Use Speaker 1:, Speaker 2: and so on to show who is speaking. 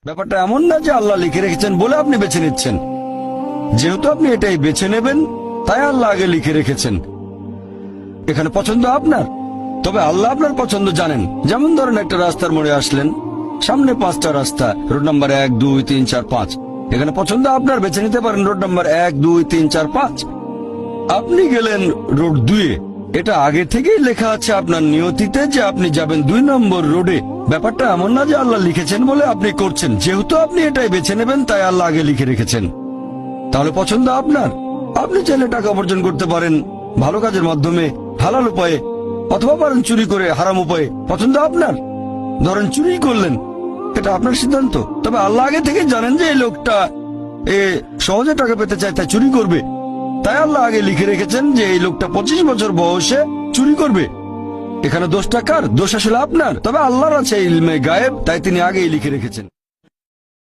Speaker 1: ব্যাপারটা এমন না যে আল্লাহ লিখে রেখেছেন বলে আপনি বেছে নিচ্ছেন। যেহেতু আপনি এটাই বেছে নেবেন, তাই আল্লাহ আগে লিখে রেখেছেন। এখানে পছন্দ আপনার, তবে আল্লাহ আপনার পছন্দ জানেন। যেমন ধরেন একটা রাস্তার মোড়ে আসলেন, সামনে 5টা রাস্তা, রোড নাম্বার 1, 2, 3, 4, 5। এখানে পছন্দ আপনার, বেছে নিতে পারেন রোড নাম্বার 1, 2, 3, 4, 5। আপনি গেলেন রোড 2-এ। এটা আগে থেকেই লেখা আছে আপনার নিয়তিতে যে আপনি যাবেন 2 নম্বর রোডে। ব্যাপারটা এমন না যে আল্লাহ লিখেছেন বলে আপনি করছেন। যেহেতু আপনি এটাই বেছে নেবেন, তাই আল্লাহ আগে লিখে রেখেছেন। তাহলে পছন্দ আপনার। আপনি চাইলে টাকা উপার্জন করতে পারেন ভালো কাজের মাধ্যমে, হালাল উপায়ে, অথবা পারেন চুরি করে হারাম উপায়ে। পছন্দ আপনার। ধরেন চুরি করলেন, এটা আপনার সিদ্ধান্ত। তবে আল্লাহ আগে থেকে জানেন যে এই লোকটা সহজে টাকা পেতে চায়, তাই চুরি করবে। তাই আল্লাহ আগে লিখে রেখেছেন যে এই লোকটা 25 বছর বয়সে চুরি করবে। এখানে দোষটা কার? দোষ আসলে আপনার। তবে আল্লাহর আছে ইলমে গায়েব, তাই তিনি আগেই লিখে রেখেছেন।